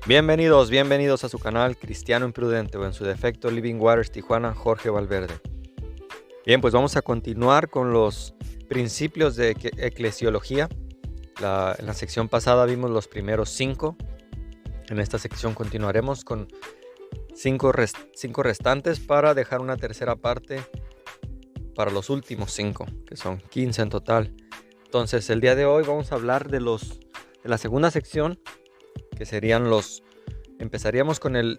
Bienvenidos a su canal Cristiano Imprudente o en su defecto Living Waters Tijuana, Jorge Valverde. Bien, pues vamos a continuar con los principios de eclesiología. En la sección pasada vimos los primeros 5. En esta sección continuaremos con 5 restantes para dejar una tercera parte para los últimos 5, que son 15 en total. Entonces el día de hoy vamos a hablar de la segunda sección, que serían empezaríamos con el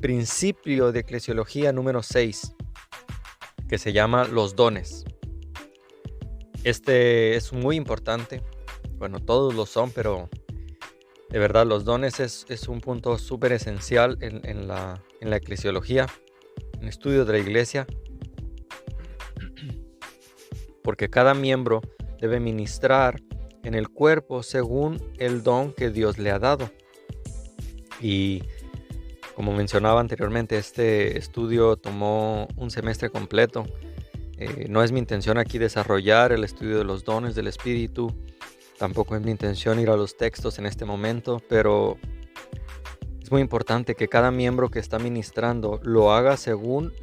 principio de eclesiología número 6, que se llama los dones. Este es muy importante. Bueno, todos lo son, pero de verdad los dones es un punto súper esencial en la eclesiología, en el estudio de la iglesia, porque cada miembro debe ministrar en el cuerpo según el don que Dios le ha dado. Y como mencionaba anteriormente, este estudio tomó un semestre completo. No es mi intención aquí desarrollar el estudio de los dones del Espíritu. Tampoco es mi intención ir a los textos en este momento, pero es muy importante que cada miembro que está ministrando lo haga según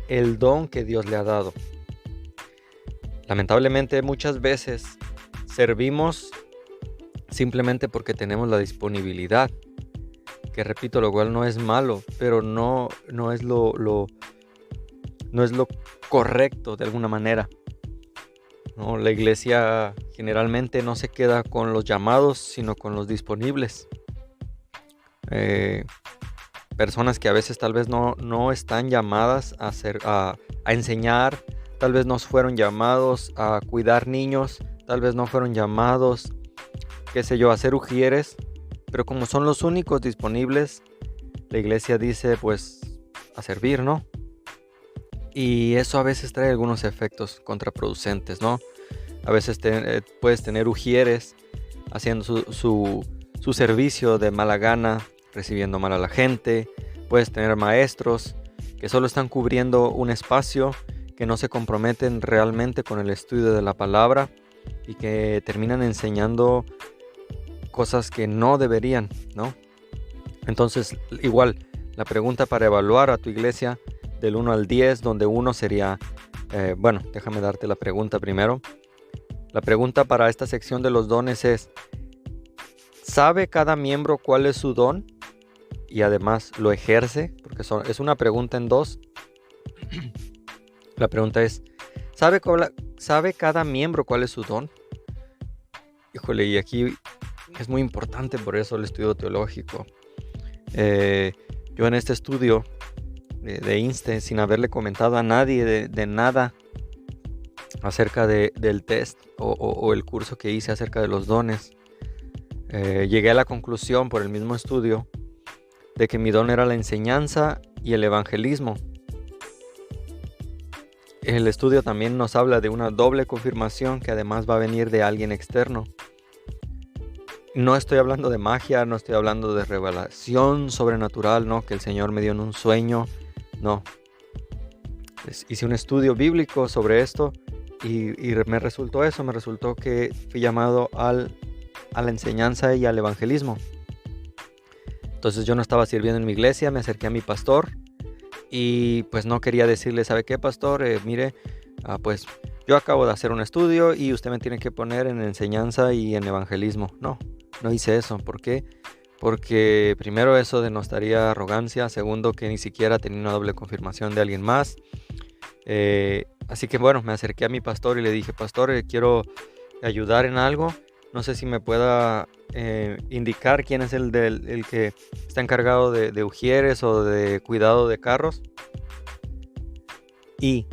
el don que Dios le ha dado. Lamentablemente muchas veces servimos simplemente porque tenemos la disponibilidad, que repito, lo cual no es malo, pero no es lo correcto de alguna manera. ¿No? La iglesia generalmente no se queda con los llamados, sino con los disponibles. Personas que a veces tal vez no están llamadas a enseñar, tal vez no fueron llamados a cuidar niños, tal vez no fueron llamados, a ser ujieres, pero como son los únicos disponibles, la iglesia dice pues a servir, ¿no? Y eso a veces trae algunos efectos contraproducentes, ¿no? A veces puedes tener ujieres haciendo su servicio de mala gana, recibiendo mal a la gente. Puedes tener maestros que solo están cubriendo un espacio, que no se comprometen realmente con el estudio de la palabra y que terminan enseñando cosas que no deberían, ¿no? Entonces, igual, la pregunta para evaluar a tu iglesia del 1 al 10, donde 1 sería, déjame darte la pregunta primero. La pregunta para esta sección de los dones es: ¿sabe cada miembro cuál es su don? Y además lo ejerce, porque es una pregunta en 2. La pregunta es: ¿sabe cada miembro cuál es su don? Híjole, y aquí es muy importante, por eso el estudio teológico. Yo en este estudio de INSTE, sin haberle comentado a nadie de nada acerca del test o el curso que hice acerca de los dones, llegué a la conclusión por el mismo estudio de que mi don era la enseñanza y el evangelismo. El estudio también nos habla de una doble confirmación que además va a venir de alguien externo. No estoy hablando de magia, no estoy hablando de revelación sobrenatural, no, que el Señor me dio en un sueño, no. Hice un estudio bíblico sobre esto y me resultó que fui llamado a la enseñanza y al evangelismo. Entonces yo no estaba sirviendo en mi iglesia, me acerqué a mi pastor y pues no quería decirle, ¿sabe qué, pastor? Mire, pues yo acabo de hacer un estudio y usted me tiene que poner en enseñanza y en evangelismo. No hice eso. ¿Por qué? Porque primero eso denotaría arrogancia, segundo que ni siquiera tenía una doble confirmación de alguien más. Así que bueno, me acerqué a mi pastor y le dije, pastor, quiero ayudar en algo. No sé si me pueda indicar quién es el que está encargado de ujieres o de cuidado de carros. Y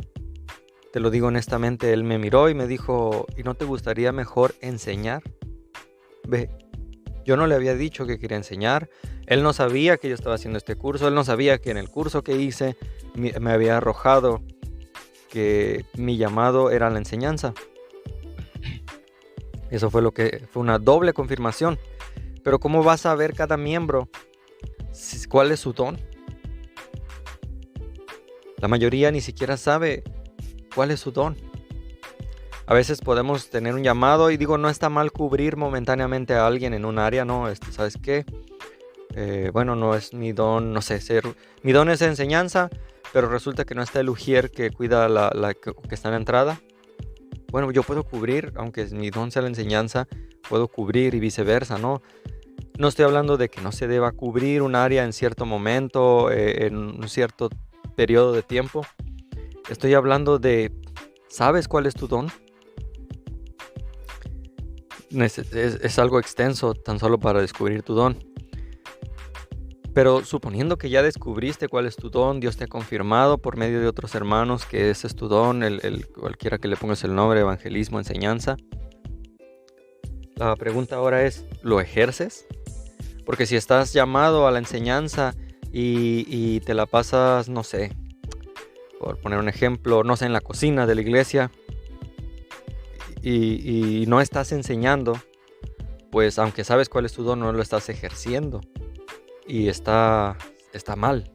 te lo digo honestamente, él me miró y me dijo, ¿y no te gustaría mejor enseñar? Ve, yo no le había dicho que quería enseñar. Él no sabía que yo estaba haciendo este curso. Él no sabía que en el curso que hice me había arrojado que mi llamado era la enseñanza. Eso fue una doble confirmación. Pero ¿cómo vas a ver cada miembro cuál es su don? La mayoría ni siquiera sabe cuál es su don. A veces podemos tener un llamado y digo, no está mal cubrir momentáneamente a alguien en un área, ¿no? ¿Sabes qué? Bueno, no es mi don, no sé, mi don es enseñanza, pero resulta que no está el ujier que cuida que está en la entrada. Bueno, yo puedo cubrir, aunque mi don sea la enseñanza, puedo cubrir y viceversa, ¿no? No estoy hablando de que no se deba cubrir un área en cierto momento, en un cierto periodo de tiempo. Estoy hablando de, ¿sabes cuál es tu don? Es algo extenso tan solo para descubrir tu don. Pero suponiendo que ya descubriste cuál es tu don, Dios te ha confirmado por medio de otros hermanos que ese es tu don, cualquiera que le pongas el nombre, evangelismo, enseñanza. La pregunta ahora es, ¿lo ejerces? Porque si estás llamado a la enseñanza y te la pasas, no sé, por poner un ejemplo, no sé, en la cocina de la iglesia y no estás enseñando, pues aunque sabes cuál es tu don, no lo estás ejerciendo. Y está mal,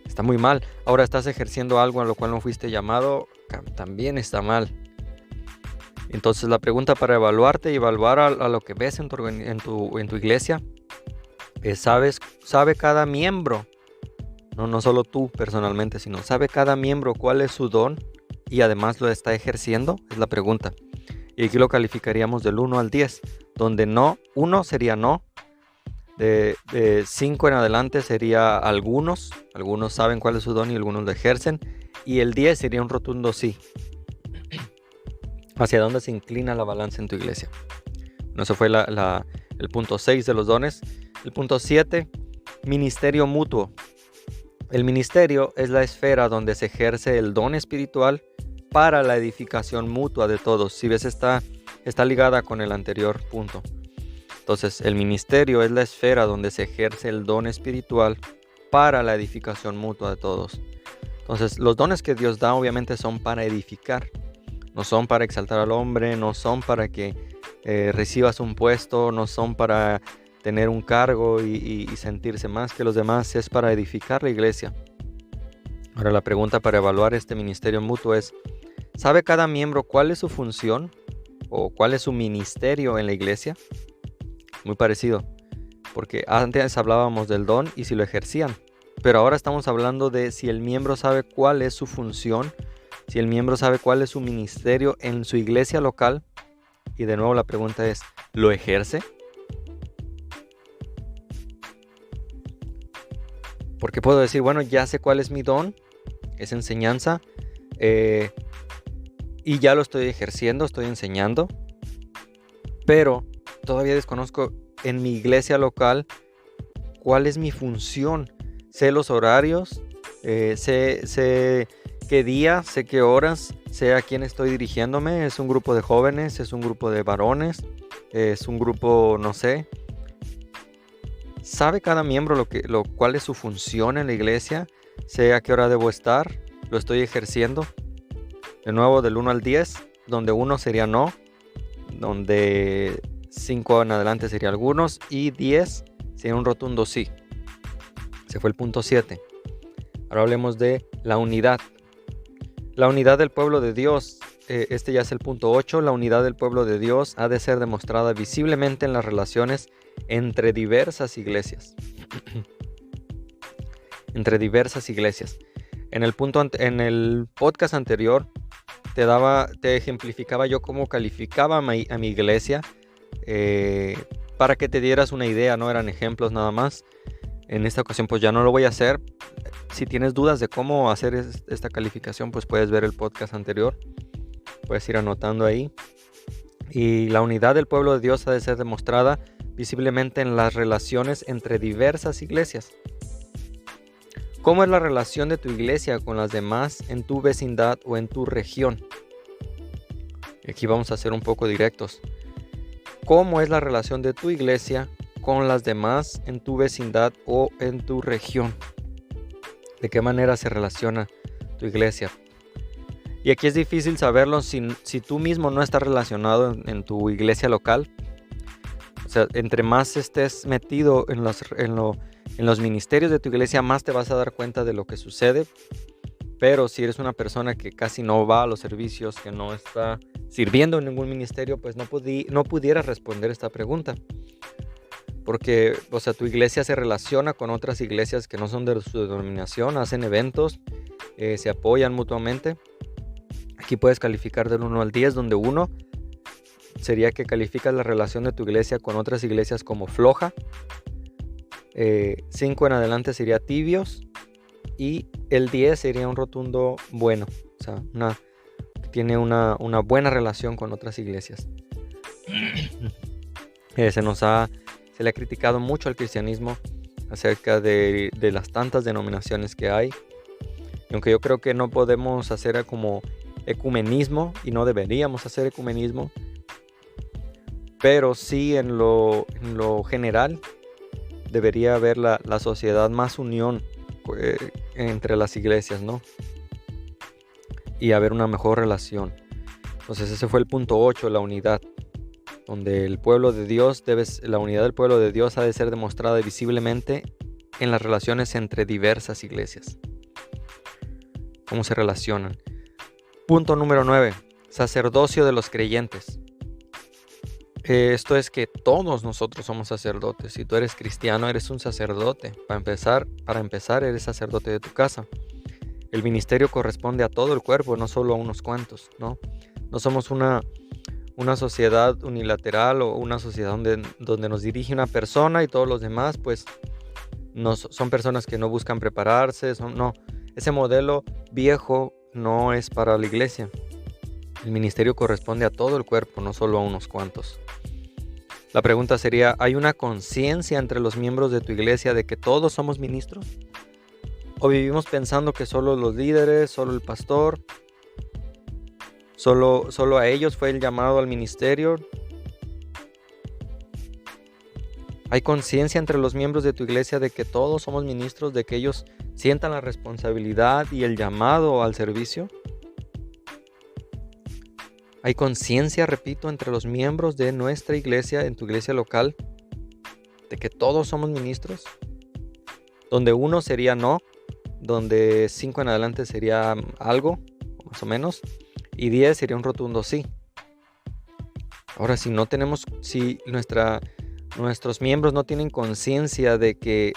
está muy mal. Ahora estás ejerciendo algo a lo cual no fuiste llamado, también está mal. Entonces la pregunta para evaluarte y evaluar a lo que ves en tu iglesia es, ¿sabe cada miembro? No solo tú personalmente, sino ¿sabe cada miembro cuál es su don y además lo está ejerciendo? Es la pregunta. Y aquí lo calificaríamos del 1 al 10, donde 1 sería no. De 5 en adelante sería algunos saben cuál es su don y algunos lo ejercen, y el 10 sería un rotundo sí. ¿Hacia dónde se inclina la balanza en tu iglesia? No, eso fue el punto 6 de los dones. El punto 7, ministerio mutuo. El ministerio es la esfera donde se ejerce el don espiritual para la edificación mutua de todos. Si ves, está ligada con el anterior punto. Entonces, el ministerio es la esfera donde se ejerce el don espiritual para la edificación mutua de todos. Entonces, los dones que Dios da obviamente son para edificar. No son para exaltar al hombre, no son para que recibas un puesto, no son para tener un cargo y sentirse más que los demás. Es para edificar la iglesia. Ahora, la pregunta para evaluar este ministerio mutuo es, ¿sabe cada miembro cuál es su función o cuál es su ministerio en la iglesia? Muy parecido, porque antes hablábamos del don y si lo ejercían, pero ahora estamos hablando de si el miembro sabe cuál es su función, si el miembro sabe cuál es su ministerio en su iglesia local. Y de nuevo la pregunta es, ¿lo ejerce? Porque puedo decir, bueno, ya sé cuál es mi don, es enseñanza, y ya lo estoy ejerciendo, estoy enseñando, pero todavía desconozco en mi iglesia local cuál es mi función. Sé los horarios, sé qué día, sé qué horas, sé a quién estoy dirigiéndome. Es un grupo de jóvenes, es un grupo de varones, es un grupo, no sé. ¿Sabe cada miembro cuál es su función en la iglesia? Sé a qué hora debo estar, lo estoy ejerciendo. De nuevo, del 1 al 10, donde 1 sería no, donde 5 en adelante sería algunos y 10 sería un rotundo sí. Ese fue el punto 7. Ahora hablemos de la unidad. La unidad del pueblo de Dios, este ya es el punto 8. La unidad del pueblo de Dios ha de ser demostrada visiblemente en las relaciones entre diversas iglesias. Entre diversas iglesias. En el podcast anterior te ejemplificaba yo cómo calificaba a mi iglesia, para que te dieras una idea, no eran ejemplos nada más. En esta ocasión pues ya no lo voy a hacer. Si tienes dudas de cómo hacer esta calificación, pues puedes ver el podcast anterior, puedes ir anotando ahí. Y la unidad del pueblo de Dios ha de ser demostrada visiblemente en las relaciones entre diversas iglesias. ¿Cómo es la relación de tu iglesia con las demás en tu vecindad o en tu región? Y aquí vamos a ser un poco directos. ¿Cómo es la relación de tu iglesia con las demás en tu vecindad o en tu región? ¿De qué manera se relaciona tu iglesia? Y aquí es difícil saberlo si tú mismo no estás relacionado en tu iglesia local. O sea, entre más estés metido en los ministerios de tu iglesia, más te vas a dar cuenta de lo que sucede. Pero si eres una persona que casi no va a los servicios, que no está sirviendo en ningún ministerio, pues no pudieras responder esta pregunta. Porque, o sea, tu iglesia se relaciona con otras iglesias que no son de su denominación, hacen eventos, se apoyan mutuamente. Aquí puedes calificar del 1 al 10, donde 1 sería que calificas la relación de tu iglesia con otras iglesias como floja. 5 en adelante sería tibios. Y el 10 sería un rotundo bueno. O sea, tiene una buena relación con otras iglesias. Se le ha criticado mucho al cristianismo acerca de las tantas denominaciones que hay. Y aunque yo creo que no podemos hacer como ecumenismo, y no deberíamos hacer ecumenismo, pero sí en lo general debería haber la sociedad más unión entre las iglesias, ¿no? Y haber una mejor relación. Entonces ese fue el punto 8, la unidad, donde el pueblo de Dios la unidad del pueblo de Dios ha de ser demostrada visiblemente en las relaciones entre diversas iglesias. ¿Cómo se relacionan? Punto número 9, sacerdocio de los creyentes. Esto es que todos nosotros somos sacerdotes. Si tú eres cristiano, eres un sacerdote. Para empezar, eres sacerdote de tu casa. El ministerio corresponde a todo el cuerpo, no solo a unos cuantos, ¿no? No somos una sociedad unilateral o una sociedad donde nos dirige una persona y todos los demás, pues, son personas que no buscan prepararse. No, ese modelo viejo no es para la iglesia. El ministerio corresponde a todo el cuerpo, no solo a unos cuantos. La pregunta sería, ¿hay una conciencia entre los miembros de tu iglesia de que todos somos ministros? ¿O vivimos pensando que solo los líderes, solo el pastor, solo a ellos fue el llamado al ministerio? ¿Hay conciencia entre los miembros de tu iglesia de que todos somos ministros, de que ellos sientan la responsabilidad y el llamado al servicio? ¿Hay conciencia, repito, entre los miembros de nuestra iglesia, en tu iglesia local, de que todos somos ministros? Donde 1 sería no, donde 5 en adelante sería algo, más o menos, y 10 sería un rotundo sí. Ahora, si nuestros miembros no tienen conciencia de que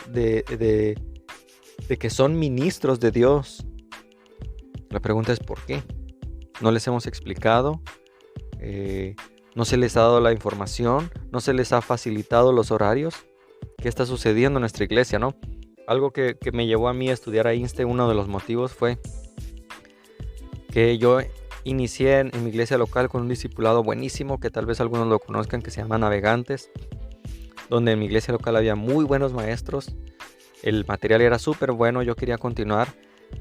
son ministros de Dios, la pregunta es ¿por qué? No les hemos explicado, no se les ha dado la información, no se les ha facilitado los horarios. ¿Qué está sucediendo en nuestra iglesia, no? Algo que me llevó a mí a estudiar a INSTE, uno de los motivos fue que yo inicié en mi iglesia local con un discipulado buenísimo, que tal vez algunos lo conozcan, que se llama Navegantes, donde en mi iglesia local había muy buenos maestros, el material era súper bueno, yo quería continuar,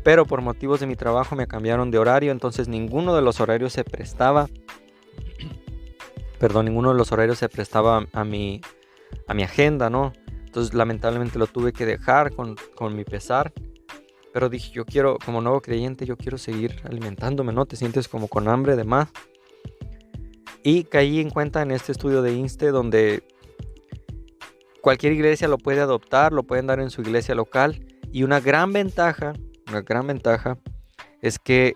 pero por motivos de mi trabajo me cambiaron de horario, entonces ninguno de los horarios se prestaba a mi agenda, ¿no? Entonces lamentablemente lo tuve que dejar con mi pesar, pero dije, yo quiero, como nuevo creyente, yo quiero seguir alimentándome, ¿no? Te sientes como con hambre de más. Y caí en cuenta en este estudio de INSTE donde cualquier iglesia lo puede adoptar, lo pueden dar en su iglesia local, y una gran ventaja es que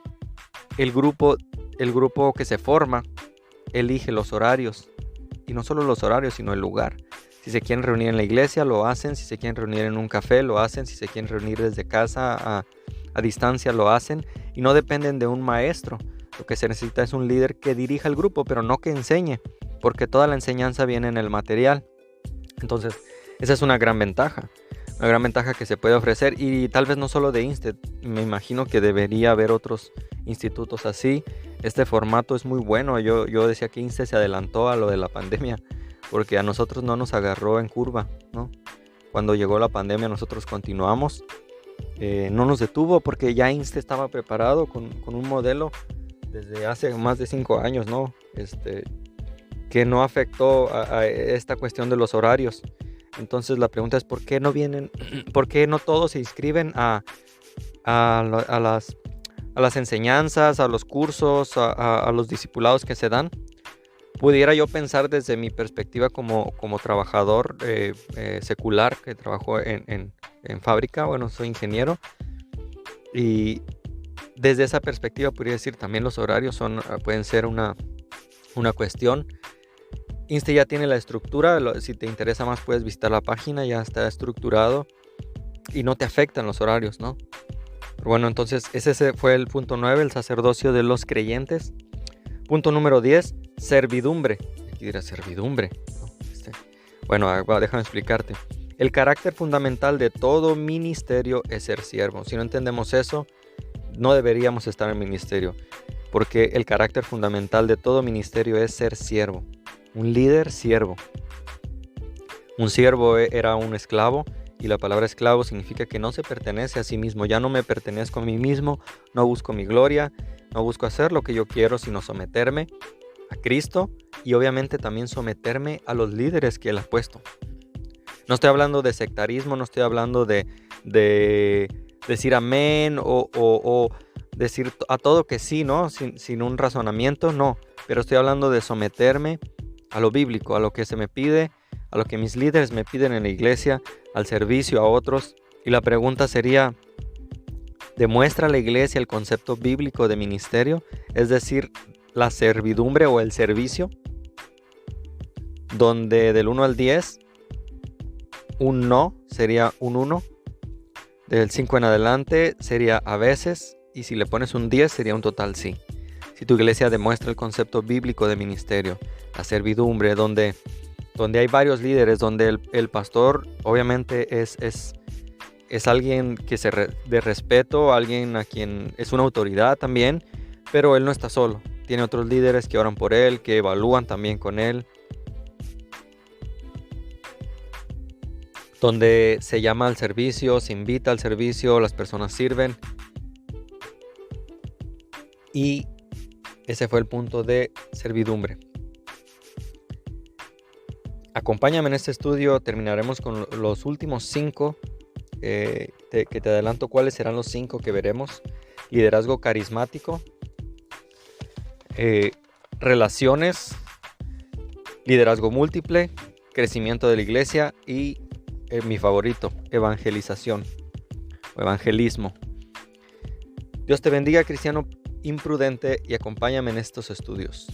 el grupo que se forma elige los horarios, y no solo los horarios, sino el lugar. Si se quieren reunir en la iglesia, lo hacen. Si se quieren reunir en un café, lo hacen. Si se quieren reunir desde casa a distancia, lo hacen. Y no dependen de un maestro. Lo que se necesita es un líder que dirija el grupo, pero no que enseñe, porque toda la enseñanza viene en el material. Entonces, esa es una gran ventaja que se puede ofrecer, y tal vez no solo de INSTE, me imagino que debería haber otros institutos así. Este formato es muy bueno. Yo decía que INSTE se adelantó a lo de la pandemia, porque a nosotros no nos agarró en curva, ¿no? Cuando llegó la pandemia nosotros continuamos, no nos detuvo, porque ya INSTE estaba preparado con un modelo desde hace más de 5 años, ¿no? Que no afectó a esta cuestión de los horarios. Entonces la pregunta es ¿por qué no todos se inscriben a las enseñanzas, a los cursos, a los discipulados que se dan? Pudiera yo pensar desde mi perspectiva como trabajador secular que trabajó en fábrica. Bueno, soy ingeniero, y desde esa perspectiva podría decir también los horarios pueden ser una cuestión. Inste ya tiene la estructura, si te interesa más puedes visitar la página, ya está estructurado y no te afectan los horarios, ¿no? Pero bueno, entonces ese fue el punto 9, el sacerdocio de los creyentes. Punto número 10, servidumbre. Aquí dirá servidumbre, ¿no? Bueno, déjame explicarte. El carácter fundamental de todo ministerio es ser siervo. Si no entendemos eso, no deberíamos estar en el ministerio, porque el carácter fundamental de todo ministerio es ser siervo. Un líder siervo. Un siervo era un esclavo, y la palabra esclavo significa que no se pertenece a sí mismo. Ya no me pertenezco a mí mismo, no busco mi gloria, no busco hacer lo que yo quiero, sino someterme a Cristo y obviamente también someterme a los líderes que Él ha puesto. No estoy hablando de sectarismo, no estoy hablando de decir amén o decir a todo que sí, ¿no? Sin un razonamiento, no. Pero estoy hablando de someterme a lo bíblico, a lo que se me pide, a lo que mis líderes me piden en la iglesia, al servicio a otros. Y la pregunta sería, ¿demuestra la iglesia el concepto bíblico de ministerio? Es decir, la servidumbre o el servicio, donde del 1 al 10, un no sería un 1, del 5 en adelante sería a veces, y si le pones un 10 sería un total sí. Si tu iglesia demuestra el concepto bíblico de ministerio, la servidumbre, donde hay varios líderes, donde el pastor obviamente es alguien que de respeto, alguien a quien es una autoridad también, pero él no está solo. Tiene otros líderes que oran por él, que evalúan también con él. Donde se llama al servicio, se invita al servicio, las personas sirven. Y ese fue el punto de servidumbre. Acompáñame en este estudio, terminaremos con los últimos 5, que te adelanto cuáles serán los 5 que veremos. Liderazgo carismático, relaciones, liderazgo múltiple, crecimiento de la iglesia y mi favorito, evangelización o evangelismo. Dios te bendiga, cristiano imprudente, y acompáñame en estos estudios.